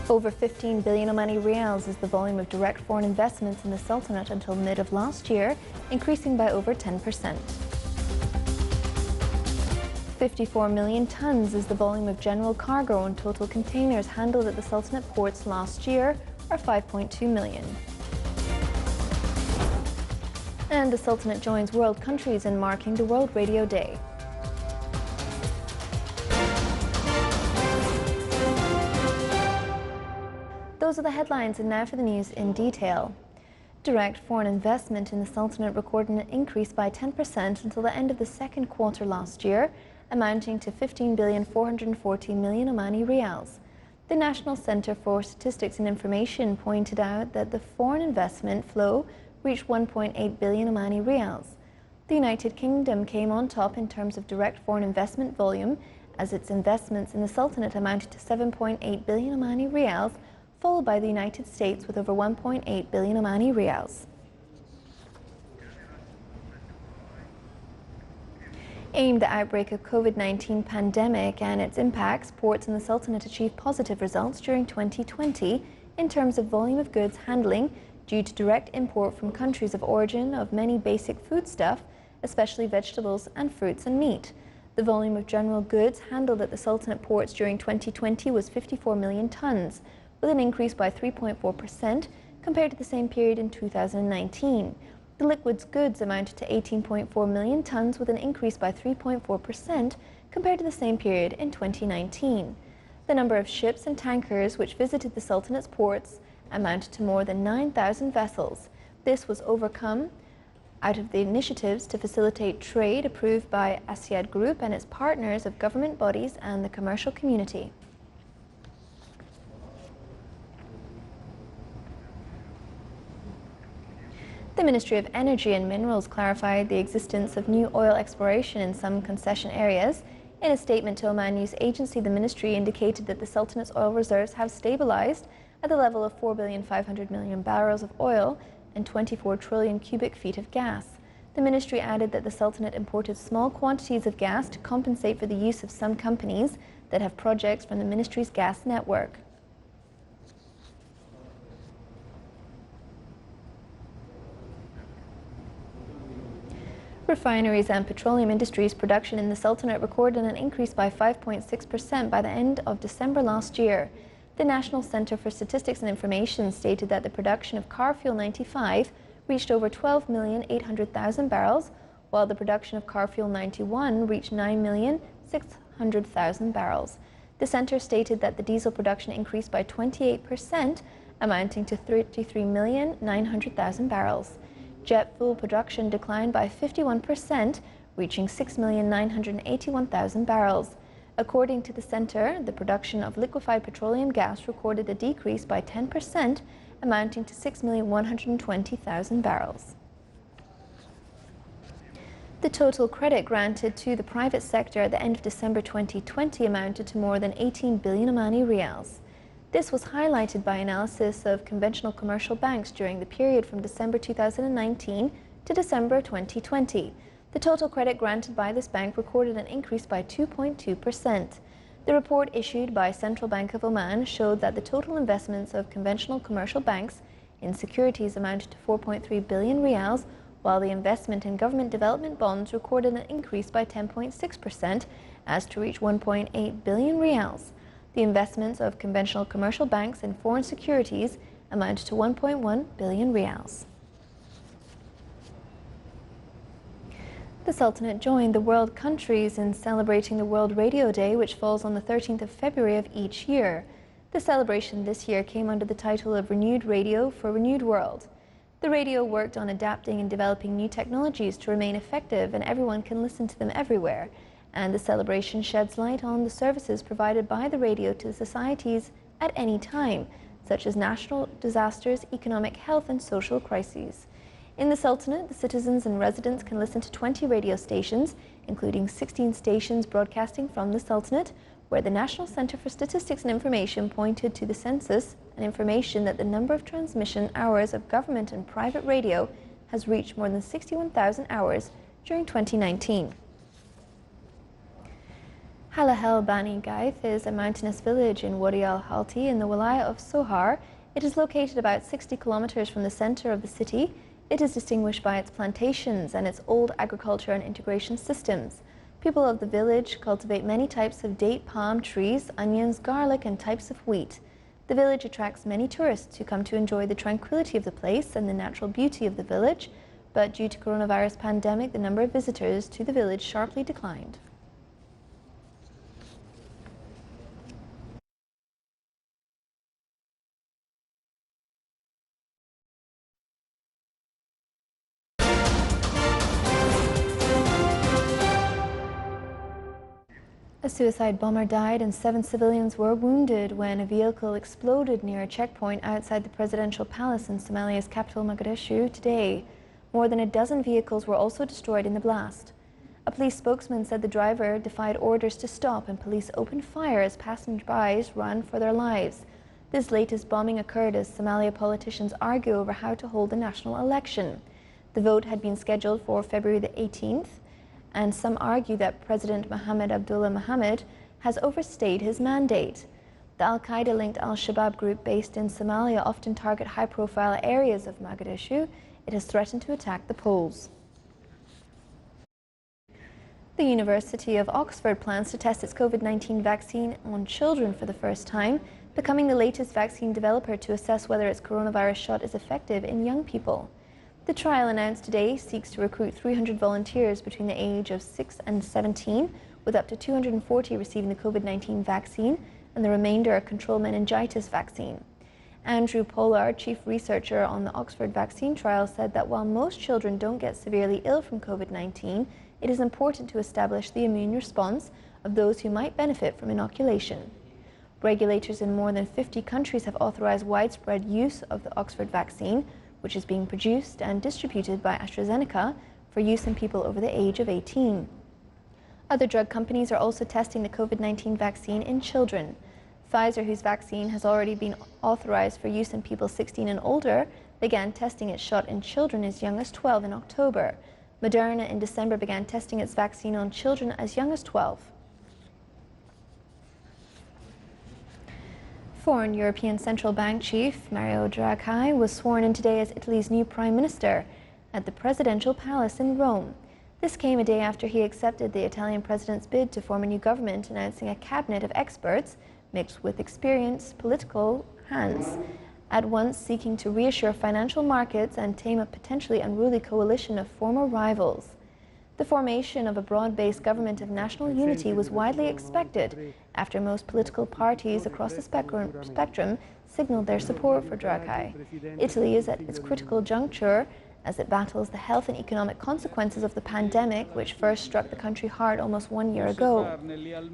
Over 15 billion Omani Rials is the volume of direct foreign investments in the Sultanate until mid of last year, increasing by over 10%. 54 million tons is the volume of general cargo and total containers handled at the Sultanate ports last year, or 5.2 million. And the Sultanate joins world countries in marking the World Radio Day. Those are the headlines, and now for the news in detail. Direct foreign investment in the Sultanate recorded an increase by 10% until the end of the second quarter last year, amounting to 15,440 million Omani Rials. The National Centre for Statistics and Information pointed out that the foreign investment flow reached 1.8 billion Omani Rials. The United Kingdom came on top in terms of direct foreign investment volume, as its investments in the Sultanate amounted to 7.8 billion Omani Rials, followed by the United States with over 1.8 billion Omani Rials. Aimed at the outbreak of COVID-19 pandemic and its impacts, ports in the Sultanate achieved positive results during 2020 in terms of volume of goods handling due to direct import from countries of origin of many basic foodstuff, especially vegetables and fruits and meat. The volume of general goods handled at the Sultanate ports during 2020 was 54 million tons, with an increase by 3.4% compared to the same period in 2019. The liquids goods amounted to 18.4 million tons, with an increase by 3.4% compared to the same period in 2019. The number of ships and tankers which visited the Sultanate's ports amounted to more than 9,000 vessels. This was overcome out of the initiatives to facilitate trade approved by Asiad Group and its partners of government bodies and the commercial community. The Ministry of Energy and Minerals clarified the existence of new oil exploration in some concession areas. In a statement to Oman News Agency, the ministry indicated that the Sultanate's oil reserves have stabilized at the level of 4,500 million barrels of oil and 24 trillion cubic feet of gas. The ministry added that the Sultanate imported small quantities of gas to compensate for the use of some companies that have projects from the ministry's gas network. Refineries and petroleum industries production in the Sultanate recorded an increase by 5.6% by the end of December last year. The National Centre for Statistics and Information stated that the production of car fuel 95 reached over 12,800,000 barrels, while the production of car fuel 91 reached 9,600,000 barrels. The centre stated that the diesel production increased by 28%, amounting to 33,900,000 barrels. Jet fuel production declined by 51%, reaching 6,981,000 barrels. According to the centre, the production of liquefied petroleum gas recorded a decrease by 10%, amounting to 6,120,000 barrels. The total credit granted to the private sector at the end of December 2020 amounted to more than 18 billion Omani Rials. This was highlighted by analysis of conventional commercial banks during the period from December 2019 to December 2020. The total credit granted by this bank recorded an increase by 2.2%. The report issued by Central Bank of Oman showed that the total investments of conventional commercial banks in securities amounted to 4.3 billion Rials, while the investment in government development bonds recorded an increase by 10.6%, as to reach 1.8 billion Rials. The investments of conventional commercial banks in foreign securities amounted to 1.1 billion Rials. The Sultanate joined the world countries in celebrating the World Radio Day, which falls on the 13th of February of each year. The celebration this year came under the title of Renewed Radio for Renewed World. The radio worked on adapting and developing new technologies to remain effective, and everyone can listen to them everywhere. And the celebration sheds light on the services provided by the radio to societies at any time, such as national disasters, economic, health and social crises. In the Sultanate, the citizens and residents can listen to 20 radio stations, including 16 stations broadcasting from the Sultanate, where the National Centre for Statistics and Information pointed to the census and information that the number of transmission hours of government and private radio has reached more than 61,000 hours during 2019. Halahel Bani Gaith is a mountainous village in Wadi al-Halti in the Wilaya of Sohar. It is located about 60 kilometers from the center of the city. It is distinguished by its plantations and its old agriculture and integration systems. People of the village cultivate many types of date palm trees, onions, garlic, and types of wheat. The village attracts many tourists who come to enjoy the tranquility of the place and the natural beauty of the village, but due to coronavirus pandemic, the number of visitors to the village sharply declined. A suicide bomber died and 7 civilians were wounded when a vehicle exploded near a checkpoint outside the presidential palace in Somalia's capital Mogadishu today. More than a dozen vehicles were also destroyed in the blast. A police spokesman said the driver defied orders to stop and police opened fire as passers-by ran for their lives. This latest bombing occurred as Somalia politicians argue over how to hold a national election. The vote had been scheduled for February the 18th. And some argue that President Mohamed Abdullah Mohamed has overstayed his mandate. The al-Qaeda-linked al-Shabaab group based in Somalia often target high-profile areas of Mogadishu. It has threatened to attack the polls. The University of Oxford plans to test its COVID-19 vaccine on children for the first time, becoming the latest vaccine developer to assess whether its coronavirus shot is effective in young people. The trial announced today seeks to recruit 300 volunteers between the age of 6 and 17, with up to 240 receiving the COVID-19 vaccine and the remainder a controlled meningitis vaccine. Andrew Pollard, chief researcher on the Oxford vaccine trial, said that while most children don't get severely ill from COVID-19, it is important to establish the immune response of those who might benefit from inoculation. Regulators in more than 50 countries have authorized widespread use of the Oxford vaccine, which is being produced and distributed by AstraZeneca for use in people over the age of 18. Other drug companies are also testing the COVID-19 vaccine in children. Pfizer, whose vaccine has already been authorized for use in people 16 and older, began testing its shot in children as young as 12 in October. Moderna in December began testing its vaccine on children as young as 12. Foreign European Central Bank chief Mario Draghi was sworn in today as Italy's new prime minister at the presidential palace in Rome. This came a day after he accepted the Italian president's bid to form a new government, announcing a cabinet of experts mixed with experienced political hands, at once seeking to reassure financial markets and tame a potentially unruly coalition of former rivals. The formation of a broad-based government of national unity was widely expected after most political parties across the spectrum signaled their support for Draghi. Italy is at its critical juncture as it battles the health and economic consequences of the pandemic, which first struck the country hard almost 1 year ago.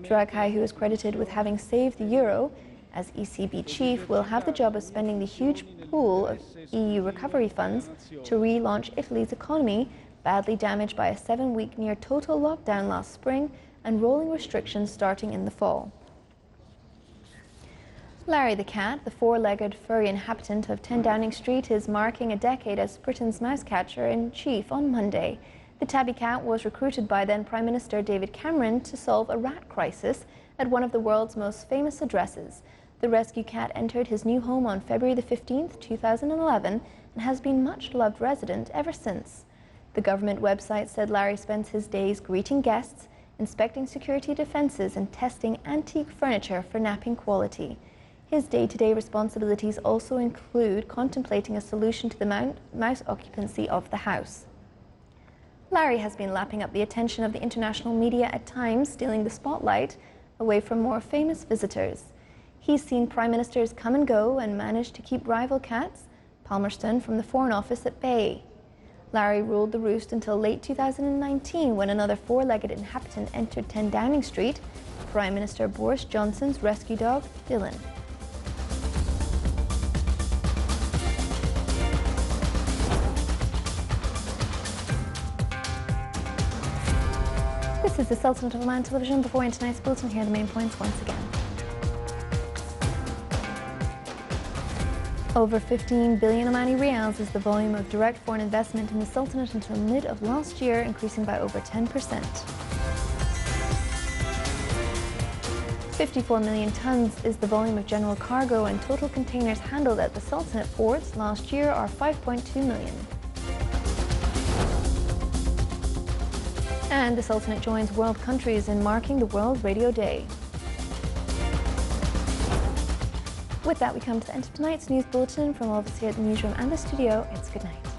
Draghi, who is credited with having saved the euro as ECB chief, will have the job of spending the huge pool of EU recovery funds to relaunch Italy's economy, badly damaged by a 7-week near-total lockdown last spring and rolling restrictions starting in the fall. Larry the cat, the 4-legged furry inhabitant of 10 Downing Street, is marking a decade as Britain's mouse-catcher-in-chief on Monday. The tabby cat was recruited by then Prime Minister David Cameron to solve a rat crisis at one of the world's most famous addresses. The rescue cat entered his new home on February the 15th, 2011, and has been a much-loved resident ever since. The government website said Larry spends his days greeting guests, inspecting security defences and testing antique furniture for napping quality. His day-to-day responsibilities also include contemplating a solution to the mouse occupancy of the house. Larry has been lapping up the attention of the international media at times, stealing the spotlight away from more famous visitors. He's seen prime ministers come and go and managed to keep rival cats, Palmerston from the Foreign Office, at bay. Larry ruled the roost until late 2019 when another 4-legged inhabitant entered 10 Downing Street, Prime Minister Boris Johnson's rescue dog, Dylan. This is the Sultanate of Oman television. Before in tonight's bulletin, here are the main points once again. Over 15 billion Omani rials is the volume of direct foreign investment in the Sultanate until mid of last year, increasing by over 10%. 54 million tonnes is the volume of general cargo, and total containers handled at the Sultanate ports last year are 5.2 million. And the Sultanate joins world countries in marking the World Radio Day. With that, we come to the end of tonight's news bulletin. From all of us here at the newsroom and the studio, it's good night.